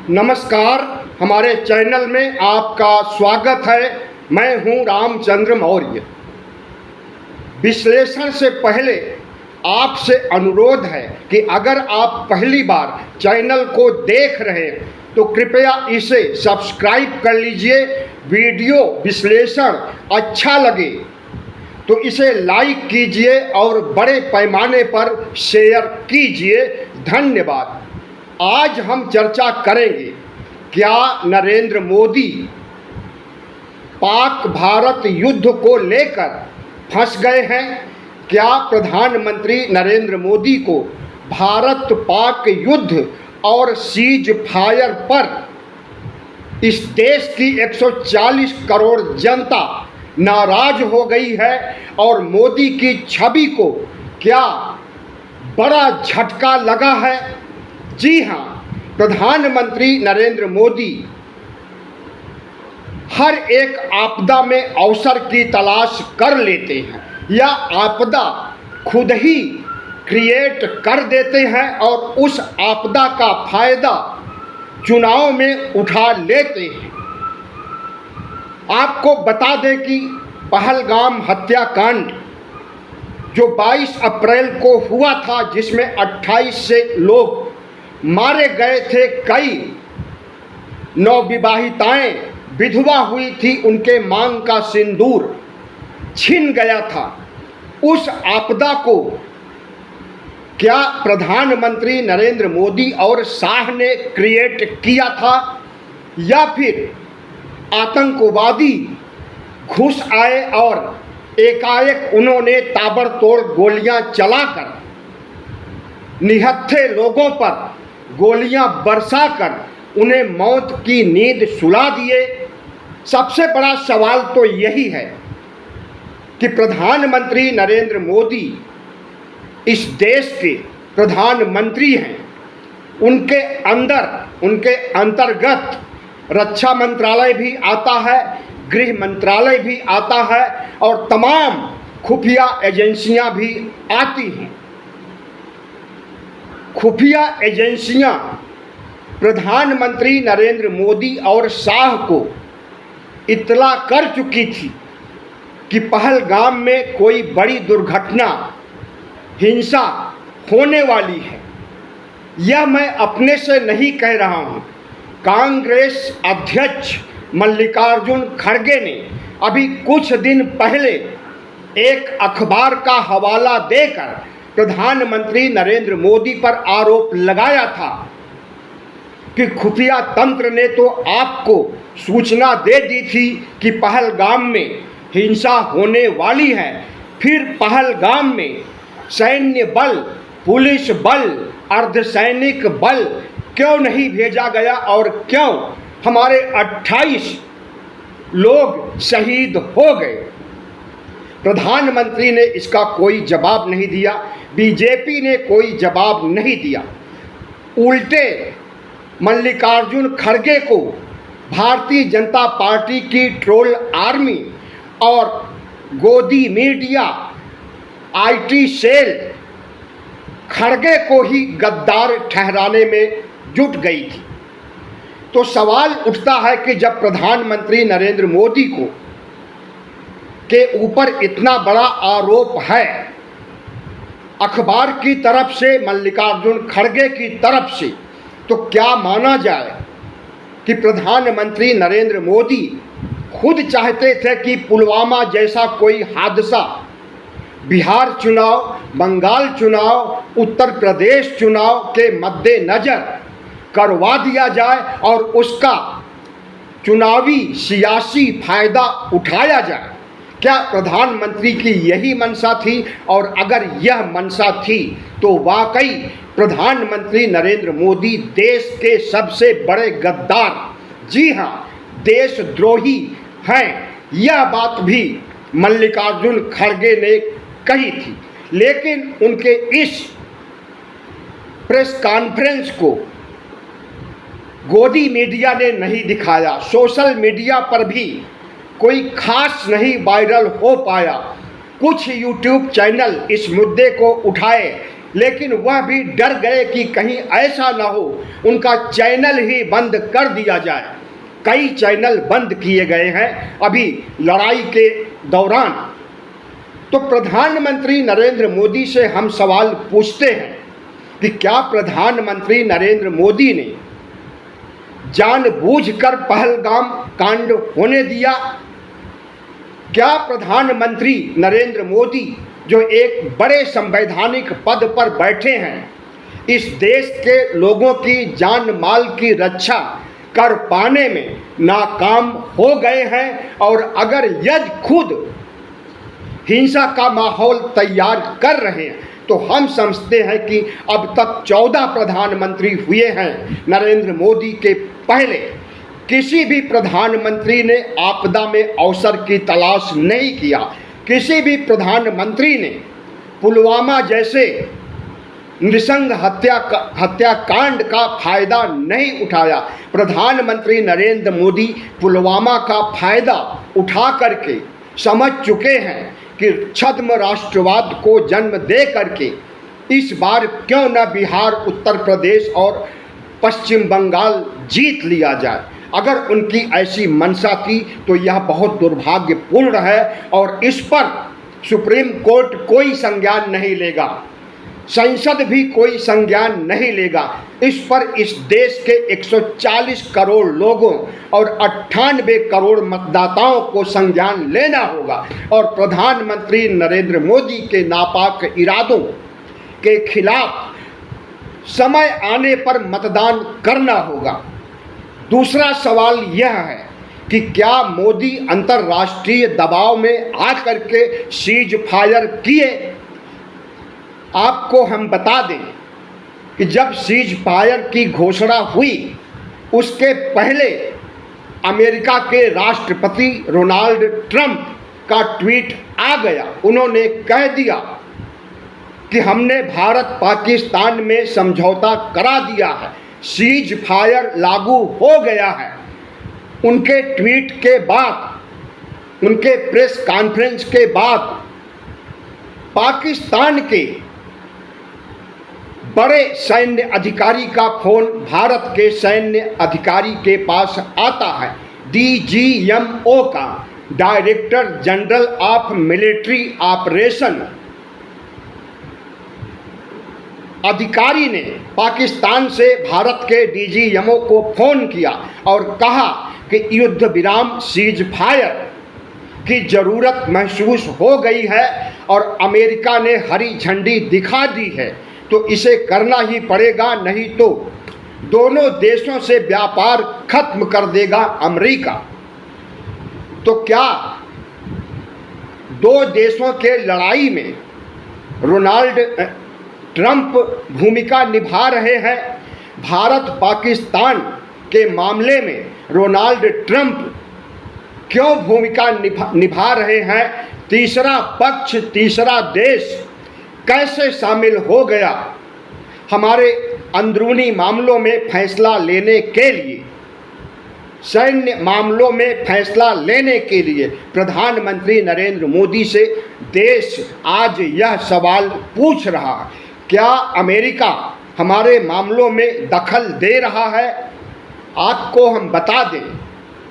नमस्कार, हमारे चैनल में आपका स्वागत है। मैं हूं रामचंद्र मौर्य। विश्लेषण से पहले आपसे अनुरोध है कि अगर आप पहली बार चैनल को देख रहे हैं तो कृपया इसे सब्सक्राइब कर लीजिए। वीडियो विश्लेषण अच्छा लगे तो इसे लाइक कीजिए और बड़े पैमाने पर शेयर कीजिए। धन्यवाद। आज हम चर्चा करेंगे, क्या नरेंद्र मोदी पाक भारत युद्ध को लेकर फंस गए हैं? क्या प्रधानमंत्री नरेंद्र मोदी को भारत पाक युद्ध और सीज फायर पर इस देश की 140 करोड़ जनता नाराज हो गई है और मोदी की छवि को क्या बड़ा झटका लगा है? जी हाँ, प्रधानमंत्री नरेंद्र मोदी हर एक आपदा में अवसर की तलाश कर लेते हैं या आपदा खुद ही क्रिएट कर देते हैं और उस आपदा का फायदा चुनाव में उठा लेते हैं। आपको बता दें कि पहलगाम हत्याकांड जो 22 अप्रैल को हुआ था, जिसमें 28 से लोग मारे गए थे, कई नवविवाहिताएं विधवा हुई थी, उनके मांग का सिंदूर छिन गया था। उस आपदा को क्या प्रधानमंत्री नरेंद्र मोदी और शाह ने क्रिएट किया था या फिर आतंकवादी घुस आए और एकाएक उन्होंने ताबड़तोड़ गोलियां चलाकर निहत्थे लोगों पर गोलियां बरसाकर उन्हें मौत की नींद सुला दिए? सबसे बड़ा सवाल तो यही है कि प्रधानमंत्री नरेंद्र मोदी इस देश के प्रधानमंत्री हैं। उनके अंदर, उनके अंतर्गत रक्षा मंत्रालय भी आता है, गृह मंत्रालय भी आता है और तमाम खुफिया एजेंसियां भी आती हैं। खुफिया एजेंसियां प्रधानमंत्री नरेंद्र मोदी और शाह को इत्तला कर चुकी थी कि पहलगाम में कोई बड़ी दुर्घटना, हिंसा होने वाली है। यह मैं अपने से नहीं कह रहा हूं। कांग्रेस अध्यक्ष मल्लिकार्जुन खड़गे ने अभी कुछ दिन पहले एक अखबार का हवाला देकर प्रधानमंत्री नरेंद्र मोदी पर आरोप लगाया था कि खुफिया तंत्र ने तो आपको सूचना दे दी थी कि पहलगाम में हिंसा होने वाली है, फिर पहलगाम में सैन्य बल, पुलिस बल, अर्धसैनिक बल क्यों नहीं भेजा गया और क्यों हमारे 28 लोग शहीद हो गए? प्रधानमंत्री ने इसका कोई जवाब नहीं दिया, बीजेपी ने कोई जवाब नहीं दिया। उल्टे मल्लिकार्जुन खड़गे को भारतीय जनता पार्टी की ट्रोल आर्मी और गोदी मीडिया, आईटी सेल खड़गे को ही गद्दार ठहराने में जुट गई थी। तो सवाल उठता है कि जब प्रधानमंत्री नरेंद्र मोदी को के ऊपर इतना बड़ा आरोप है, अखबार की तरफ से, मल्लिकार्जुन खड़गे की तरफ से, तो क्या माना जाए कि प्रधानमंत्री नरेंद्र मोदी खुद चाहते थे कि पुलवामा जैसा कोई हादसा बिहार चुनाव, बंगाल चुनाव, उत्तर प्रदेश चुनाव के मद्देनज़र करवा दिया जाए और उसका चुनावी सियासी फायदा उठाया जाए? क्या प्रधानमंत्री की यही मंशा थी? और अगर यह मंशा थी तो वाकई प्रधानमंत्री नरेंद्र मोदी देश के सबसे बड़े गद्दार, जी हाँ, देशद्रोही हैं। यह बात भी मल्लिकार्जुन खड़गे ने कही थी, लेकिन उनके इस प्रेस कॉन्फ्रेंस को गोदी मीडिया ने नहीं दिखाया। सोशल मीडिया पर भी कोई खास नहीं वायरल हो पाया। कुछ यूट्यूब चैनल इस मुद्दे को उठाए, लेकिन वह भी डर गए कि कहीं ऐसा ना हो उनका चैनल ही बंद कर दिया जाए। कई चैनल बंद किए गए हैं अभी लड़ाई के दौरान। तो प्रधानमंत्री नरेंद्र मोदी से हम सवाल पूछते हैं कि क्या प्रधानमंत्री नरेंद्र मोदी ने जानबूझकर पहलगाम कांड होने दिया? क्या प्रधानमंत्री नरेंद्र मोदी जो एक बड़े संवैधानिक पद पर बैठे हैं, इस देश के लोगों की जान माल की रक्षा कर पाने में नाकाम हो गए हैं? और अगर यदि खुद हिंसा का माहौल तैयार कर रहे हैं तो हम समझते हैं कि अब तक 14 प्रधानमंत्री हुए हैं। नरेंद्र मोदी के पहले किसी भी प्रधानमंत्री ने आपदा में अवसर की तलाश नहीं किया। किसी भी प्रधानमंत्री ने पुलवामा जैसे नृशंस हत्याकांड का फायदा नहीं उठाया। प्रधानमंत्री नरेंद्र मोदी पुलवामा का फायदा उठा करके समझ चुके हैं कि छद्म राष्ट्रवाद को जन्म दे करके इस बार क्यों न बिहार, उत्तर प्रदेश और पश्चिम बंगाल जीत लिया जाए। अगर उनकी ऐसी मंशा थी तो यह बहुत दुर्भाग्यपूर्ण है और इस पर सुप्रीम कोर्ट कोई संज्ञान नहीं लेगा, संसद भी कोई संज्ञान नहीं लेगा। इस पर इस देश के 140 करोड़ लोगों और 98 करोड़ मतदाताओं को संज्ञान लेना होगा और प्रधानमंत्री नरेंद्र मोदी के नापाक इरादों के खिलाफ समय आने पर मतदान करना होगा। दूसरा सवाल यह है कि क्या मोदी अंतर्राष्ट्रीय दबाव में आकर के सीज फायर किए? आपको हम बता दें कि जब सीज फायर की घोषणा हुई उसके पहले अमेरिका के राष्ट्रपति डोनाल्ड ट्रंप का ट्वीट आ गया। उन्होंने कह दिया कि हमने भारत पाकिस्तान में समझौता करा दिया है, सीज फायर लागू हो गया है। उनके ट्वीट के बाद, उनके प्रेस कॉन्फ्रेंस के बाद पाकिस्तान के बड़े सैन्य अधिकारी का फोन भारत के सैन्य अधिकारी के पास आता है। DGMO का, director general of military operation अधिकारी ने पाकिस्तान से भारत के DGMO को फोन किया और कहा कि युद्ध विराम, सीज फायर की ज़रूरत महसूस हो गई है और अमेरिका ने हरी झंडी दिखा दी है, तो इसे करना ही पड़ेगा, नहीं तो दोनों देशों से व्यापार खत्म कर देगा अमेरिका। तो क्या दो देशों के लड़ाई में डोनाल्ड ट्रंप भूमिका निभा रहे हैं? भारत पाकिस्तान के मामले में डोनाल्ड ट्रंप क्यों भूमिका निभा रहे हैं? तीसरा पक्ष, तीसरा देश कैसे शामिल हो गया हमारे अंदरूनी मामलों में फैसला लेने के लिए, सैन्य मामलों में फैसला लेने के लिए? प्रधानमंत्री नरेंद्र मोदी से देश आज यह सवाल पूछ रहा है, क्या अमेरिका हमारे मामलों में दखल दे रहा है? आपको हम बता दें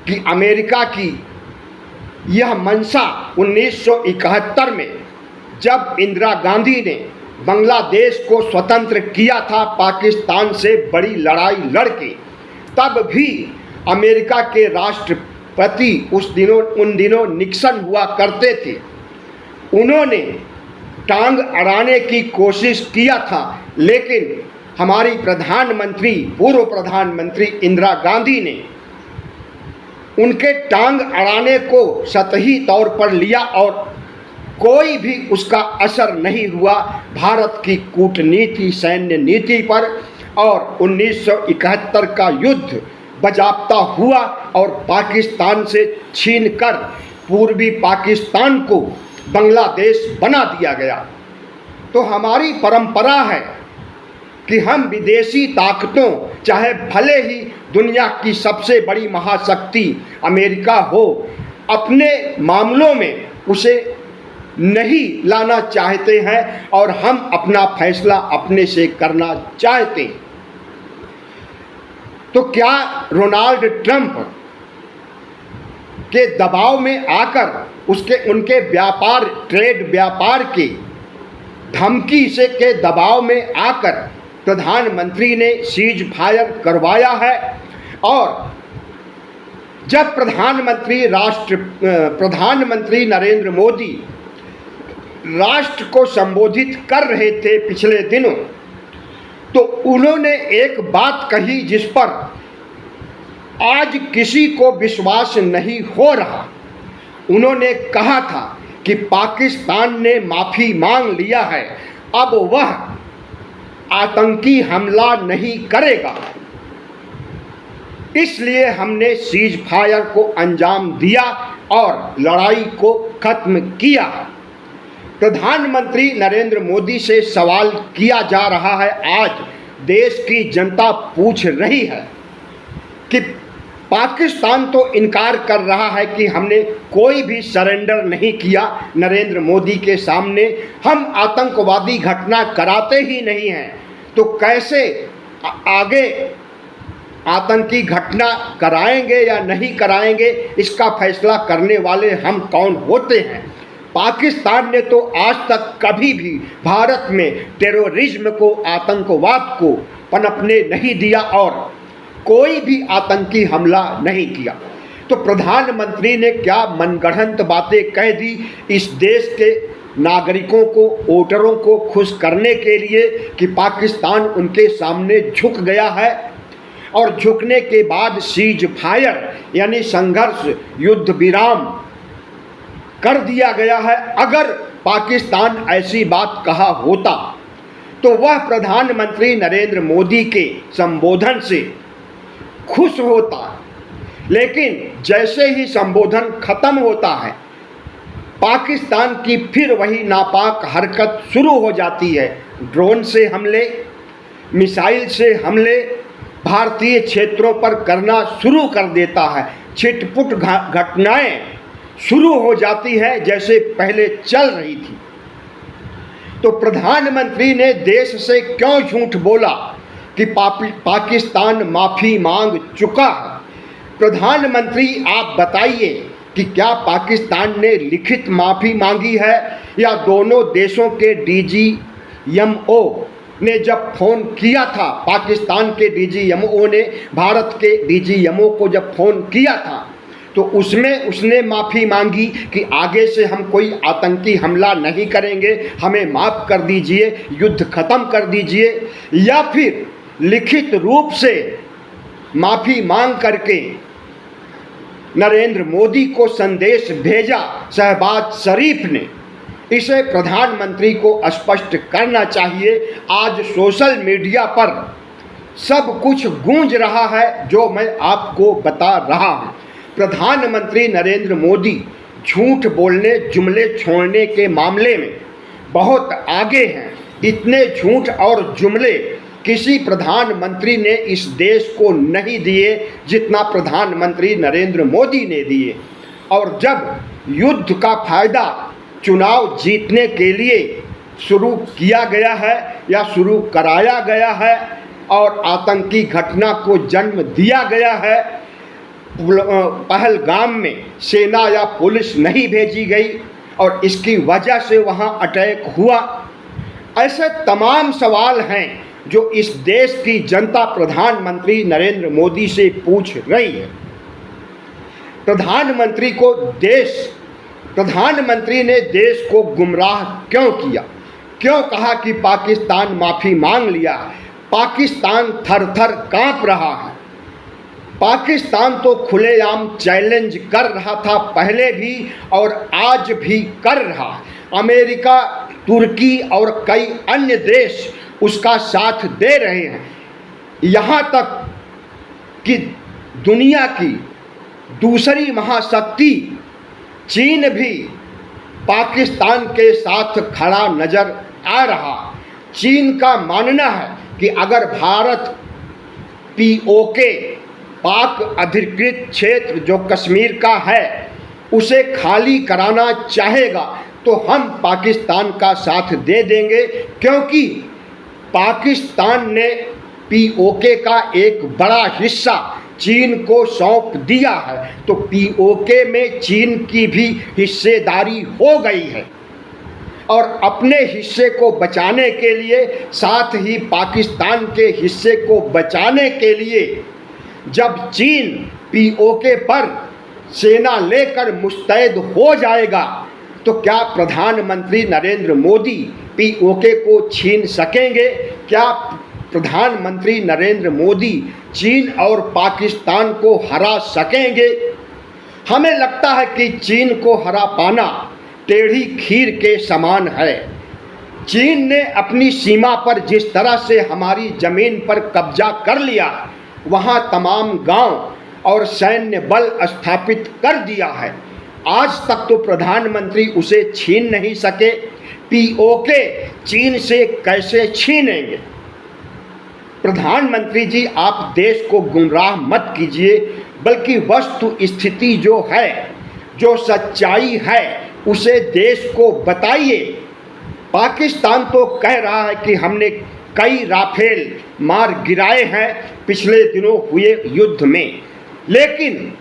कि अमेरिका की यह मंशा 1971 में जब इंदिरा गांधी ने बांग्लादेश को स्वतंत्र किया था पाकिस्तान से बड़ी लड़ाई लड़के, तब भी अमेरिका के राष्ट्रपति उन दिनों निक्सन हुआ करते थे। उन्होंने टांग अड़ाने की कोशिश किया था, लेकिन हमारी प्रधानमंत्री, पूर्व प्रधानमंत्री इंदिरा गांधी ने उनके टांग अड़ाने को सतही तौर पर लिया और कोई भी उसका असर नहीं हुआ भारत की कूटनीति, सैन्य नीति पर। और 1971 का युद्ध बजाप्ता हुआ और पाकिस्तान से छीनकर पूर्वी पाकिस्तान को बांग्लादेश बना दिया गया। तो हमारी परंपरा है कि हम विदेशी ताकतों, चाहे भले ही दुनिया की सबसे बड़ी महाशक्ति अमेरिका हो, अपने मामलों में उसे नहीं लाना चाहते हैं और हम अपना फैसला अपने से करना चाहते हैं। तो क्या डोनाल्ड ट्रंप के दबाव में आकर उनके व्यापार, ट्रेड व्यापार के धमकी से के दबाव में आकर प्रधानमंत्री ने सीज फायर करवाया है? और जब प्रधानमंत्री नरेंद्र मोदी राष्ट्र को संबोधित कर रहे थे पिछले दिनों, तो उन्होंने एक बात कही जिस पर आज किसी को विश्वास नहीं हो रहा। उन्होंने कहा था कि पाकिस्तान ने माफ़ी मांग लिया है, अब वह आतंकी हमला नहीं करेगा, इसलिए हमने सीज फायर को अंजाम दिया और लड़ाई को खत्म किया। प्रधानमंत्री नरेंद्र मोदी से सवाल किया जा रहा है, आज देश की जनता पूछ रही है कि पाकिस्तान तो इनकार कर रहा है कि हमने कोई भी सरेंडर नहीं किया नरेंद्र मोदी के सामने, हम आतंकवादी घटना कराते ही नहीं हैं, तो कैसे आगे आतंकी घटना कराएंगे या नहीं कराएंगे, इसका फैसला करने वाले हम कौन होते हैं? पाकिस्तान ने तो आज तक कभी भी भारत में टेररिज्म को, आतंकवाद को पनपने नहीं दिया और कोई भी आतंकी हमला नहीं किया। तो प्रधानमंत्री ने क्या मनगढ़ंत बातें कह दी इस देश के नागरिकों को, वोटरों को खुश करने के लिए कि पाकिस्तान उनके सामने झुक गया है और झुकने के बाद सीज फायर यानी संघर्ष, युद्ध विराम कर दिया गया है। अगर पाकिस्तान ऐसी बात कहा होता तो वह प्रधानमंत्री नरेंद्र मोदी के संबोधन से खुश होता, लेकिन जैसे ही संबोधन खत्म होता है पाकिस्तान की फिर वही नापाक हरकत शुरू हो जाती है। ड्रोन से हमले, मिसाइल से हमले भारतीय क्षेत्रों पर करना शुरू कर देता है। छिटपुट घटनाएं शुरू हो जाती है जैसे पहले चल रही थी। तो प्रधानमंत्री ने देश से क्यों झूठ बोला कि पाकिस्तान माफ़ी मांग चुका है? प्रधानमंत्री आप बताइए कि क्या पाकिस्तान ने लिखित माफ़ी मांगी है या दोनों देशों के DGMO ने जब फ़ोन किया था, पाकिस्तान के DGMO ने भारत के DGMO को जब फ़ोन किया था तो उसमें उसने माफ़ी मांगी कि आगे से हम कोई आतंकी हमला नहीं करेंगे, हमें माफ़ कर दीजिए, युद्ध ख़त्म कर दीजिए, या फिर लिखित रूप से माफ़ी मांग करके नरेंद्र मोदी को संदेश भेजा शहबाज शरीफ ने? इसे प्रधानमंत्री को स्पष्ट करना चाहिए। आज सोशल मीडिया पर सब कुछ गूंज रहा है जो मैं आपको बता रहा हूँ। प्रधानमंत्री नरेंद्र मोदी झूठ बोलने, जुमले छोड़ने के मामले में बहुत आगे हैं। इतने झूठ और जुमले किसी प्रधानमंत्री ने इस देश को नहीं दिए जितना प्रधानमंत्री नरेंद्र मोदी ने दिए। और जब युद्ध का फायदा चुनाव जीतने के लिए शुरू किया गया है या शुरू कराया गया है और आतंकी घटना को जन्म दिया गया है, पहलगाम में सेना या पुलिस नहीं भेजी गई और इसकी वजह से वहां अटैक हुआ, ऐसे तमाम सवाल हैं जो इस देश की जनता प्रधानमंत्री नरेंद्र मोदी से पूछ रही है। प्रधानमंत्री ने देश को गुमराह क्यों किया? क्यों कहा कि पाकिस्तान माफ़ी मांग लिया? पाकिस्तान थर थर काँप रहा है। पाकिस्तान तो खुलेआम चैलेंज कर रहा था पहले भी और आज भी कर रहा है। अमेरिका, तुर्की और कई अन्य देश उसका साथ दे रहे हैं। यहाँ तक कि दुनिया की दूसरी महाशक्ति चीन भी पाकिस्तान के साथ खड़ा नज़र आ रहा। चीन का मानना है कि अगर भारत POK, पाक अधिकृत क्षेत्र जो कश्मीर का है, उसे खाली कराना चाहेगा तो हम पाकिस्तान का साथ दे देंगे, क्योंकि पाकिस्तान ने पीओके का एक बड़ा हिस्सा चीन को सौंप दिया है, तो पीओके में चीन की भी हिस्सेदारी हो गई है। और अपने हिस्से को बचाने के लिए, साथ ही पाकिस्तान के हिस्से को बचाने के लिए, जब चीन पीओके पर सेना लेकर मुस्तैद हो जाएगा, तो क्या प्रधानमंत्री नरेंद्र मोदी पीओके को छीन सकेंगे? क्या प्रधानमंत्री नरेंद्र मोदी चीन और पाकिस्तान को हरा सकेंगे? हमें लगता है कि चीन को हरा पाना टेढ़ी खीर के समान है। चीन ने अपनी सीमा पर जिस तरह से हमारी ज़मीन पर कब्जा कर लिया, वहाँ तमाम गांव और सैन्य बल स्थापित कर दिया है। आज तक तो प्रधानमंत्री उसे छीन नहीं सके। पीओके चीन से कैसे छीनेंगे? प्रधानमंत्री जी, आप देश को गुमराह मत कीजिए, बल्कि वस्तु स्थिति जो है, जो सच्चाई है, उसे देश को बताइए। पाकिस्तान तो कह रहा है कि हमने कई राफेल मार गिराए हैं पिछले दिनों हुए युद्ध में, लेकिन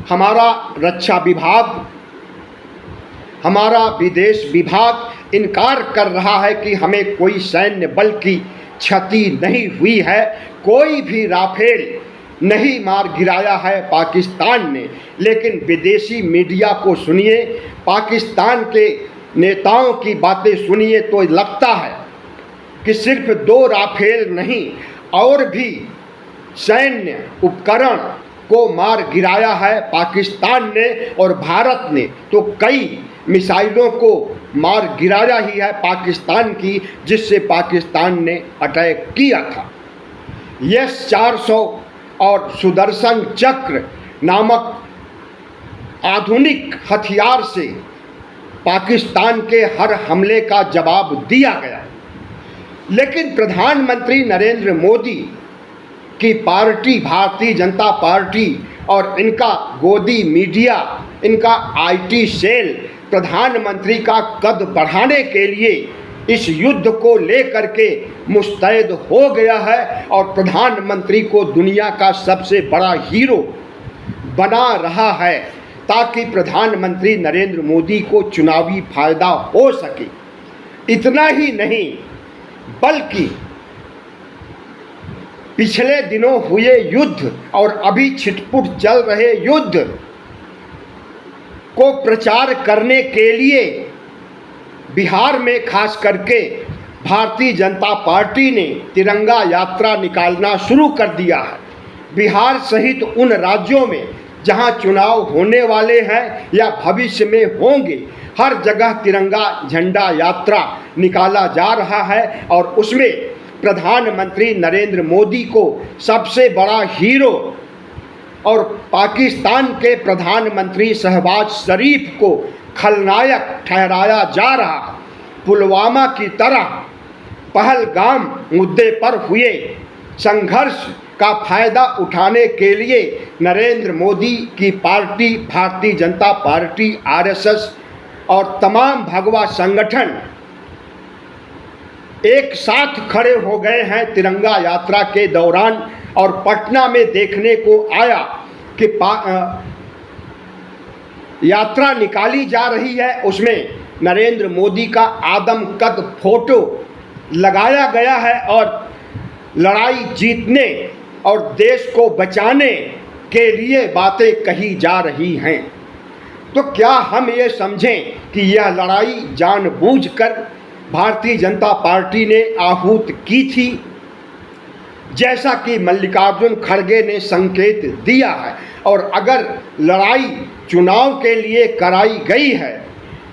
हमारा रक्षा विभाग, हमारा विदेश विभाग इनकार कर रहा है कि हमें कोई सैन्य बल की क्षति नहीं हुई है, कोई भी राफेल नहीं मार गिराया है पाकिस्तान ने। लेकिन विदेशी मीडिया को सुनिए, पाकिस्तान के नेताओं की बातें सुनिए, तो लगता है कि सिर्फ 2 राफेल नहीं, और भी सैन्य उपकरण को मार गिराया है पाकिस्तान ने, और भारत ने तो कई मिसाइलों को मार गिराया ही है पाकिस्तान की, जिससे पाकिस्तान ने अटैक किया था। S-400 और सुदर्शन चक्र नामक आधुनिक हथियार से पाकिस्तान के हर हमले का जवाब दिया गया। लेकिन प्रधानमंत्री नरेंद्र मोदी की पार्टी, भारतीय जनता पार्टी, और इनका गोदी मीडिया, इनका आईटी सेल प्रधानमंत्री का कद बढ़ाने के लिए इस युद्ध को लेकर के मुस्तैद हो गया है, और प्रधानमंत्री को दुनिया का सबसे बड़ा हीरो बना रहा है, ताकि प्रधानमंत्री नरेंद्र मोदी को चुनावी फायदा हो सके। इतना ही नहीं, बल्कि पिछले दिनों हुए युद्ध और अभी छिटपुट चल रहे युद्ध को प्रचार करने के लिए बिहार में खास करके भारतीय जनता पार्टी ने तिरंगा यात्रा निकालना शुरू कर दिया है। बिहार सहित उन राज्यों में जहां चुनाव होने वाले हैं या भविष्य में होंगे, हर जगह तिरंगा झंडा यात्रा निकाला जा रहा है, और उसमें प्रधानमंत्री नरेंद्र मोदी को सबसे बड़ा हीरो और पाकिस्तान के प्रधानमंत्री शहबाज शरीफ को खलनायक ठहराया जा रहा। पुलवामा की तरह पहलगाम मुद्दे पर हुए संघर्ष का फायदा उठाने के लिए नरेंद्र मोदी की party, Bharatiya Janata party, RSS और तमाम भगवा संगठन एक साथ खड़े हो गए हैं तिरंगा यात्रा के दौरान। और पटना में देखने को आया कि यात्रा निकाली जा रही है, उसमें नरेंद्र मोदी का आदमकद फोटो लगाया गया है, और लड़ाई जीतने और देश को बचाने के लिए बातें कही जा रही हैं। तो क्या हम ये समझें कि यह लड़ाई जानबूझकर भारतीय जनता पार्टी ने आहूत की थी, जैसा कि मल्लिकार्जुन खड़गे ने संकेत दिया है? और अगर लड़ाई चुनाव के लिए कराई गई है,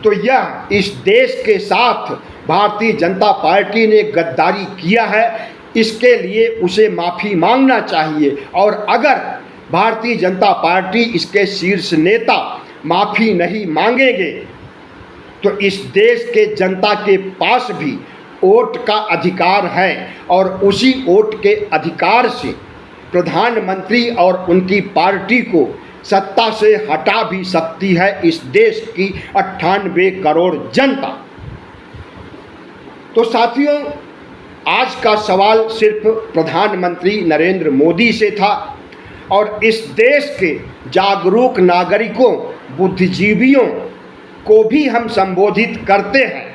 तो यह इस देश के साथ भारतीय जनता पार्टी ने गद्दारी किया है, इसके लिए उसे माफ़ी मांगना चाहिए। और अगर भारतीय जनता पार्टी, इसके शीर्ष नेता माफ़ी नहीं मांगेंगे, तो इस देश के जनता के पास भी वोट का अधिकार है, और उसी वोट के अधिकार से प्रधानमंत्री और उनकी पार्टी को सत्ता से हटा भी सकती है इस देश की 98 करोड़ जनता। तो साथियों, आज का सवाल सिर्फ प्रधानमंत्री नरेंद्र मोदी से था और इस देश के जागरूक नागरिकों, बुद्धिजीवियों को भी हम संबोधित करते हैं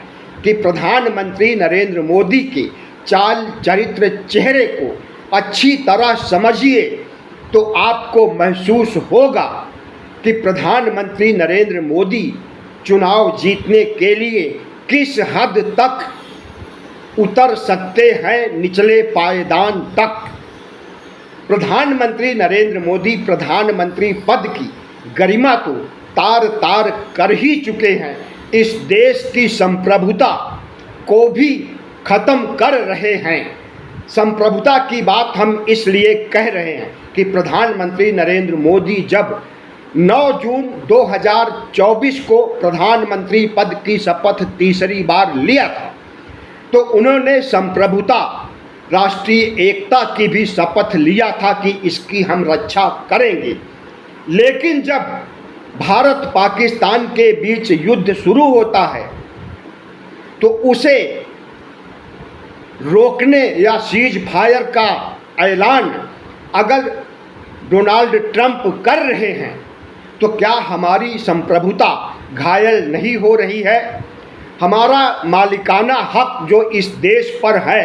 कि प्रधानमंत्री नरेंद्र मोदी के चाल चरित्र चेहरे को अच्छी तरह समझिए तो आपको महसूस होगा कि प्रधानमंत्री नरेंद्र मोदी चुनाव जीतने के लिए किस हद तक उतर सकते हैं निचले पायदान तक। प्रधानमंत्री नरेंद्र मोदी प्रधानमंत्री पद की गरिमा तो तार तार कर ही चुके हैं, इस देश की संप्रभुता को भी खत्म कर रहे हैं। संप्रभुता की बात हम इसलिए कह रहे हैं कि प्रधानमंत्री नरेंद्र मोदी जब 9 जून 2024 को प्रधानमंत्री पद की शपथ तीसरी बार लिया था तो उन्होंने संप्रभुता, राष्ट्रीय एकता की भी शपथ लिया था कि इसकी हम रक्षा करेंगे। लेकिन जब भारत पाकिस्तान के बीच युद्ध शुरू होता है तो उसे रोकने या सीज फायर का ऐलान अगर डोनाल्ड ट्रंप कर रहे हैं तो क्या हमारी संप्रभुता घायल नहीं हो रही है? हमारा मालिकाना हक जो इस देश पर है,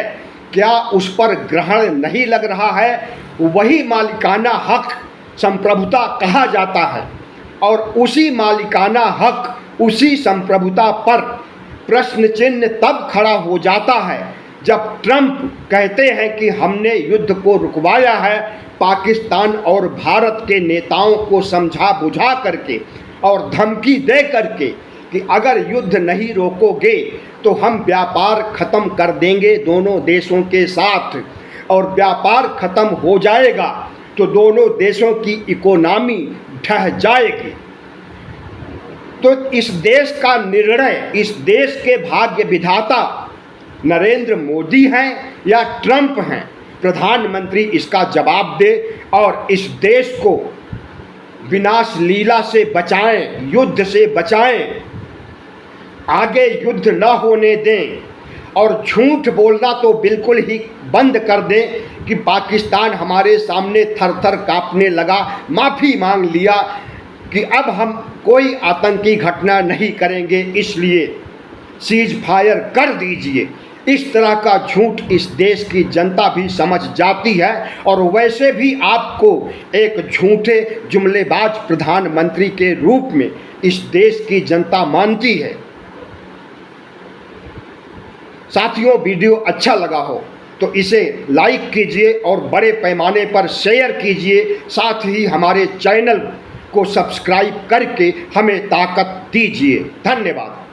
क्या उस पर ग्रहण नहीं लग रहा है? वही मालिकाना हक संप्रभुता कहा जाता है और उसी मालिकाना हक, उसी संप्रभुता पर प्रश्न चिन्ह तब खड़ा हो जाता है जब ट्रंप कहते हैं कि हमने युद्ध को रुकवाया है, पाकिस्तान और भारत के नेताओं को समझा बुझा करके और धमकी दे करके कि अगर युद्ध नहीं रोकोगे तो हम व्यापार ख़त्म कर देंगे दोनों देशों के साथ, और व्यापार ख़त्म हो जाएगा तो दोनों देशों की इकोनॉमी ढह जाएगी। तो इस देश का निर्णय, इस देश के भाग्य विधाता नरेंद्र मोदी हैं या ट्रंप हैं? प्रधानमंत्री इसका जवाब दे और इस देश को विनाश लीला से बचाएं, युद्ध से बचाएं, आगे युद्ध न होने दें और झूठ बोलना तो बिल्कुल ही बंद कर दें कि पाकिस्तान हमारे सामने थर थर कांपने लगा, माफ़ी मांग लिया कि अब हम कोई आतंकी घटना नहीं करेंगे, इसलिए सीज फायर कर दीजिए। इस तरह का झूठ इस देश की जनता भी समझ जाती है और वैसे भी आपको एक झूठे जुमलेबाज प्रधानमंत्री के रूप में इस देश की जनता मानती है। साथियों, वीडियो अच्छा लगा हो तो इसे लाइक कीजिए और बड़े पैमाने पर शेयर कीजिए, साथ ही हमारे चैनल को सब्सक्राइब करके हमें ताकत दीजिए। धन्यवाद।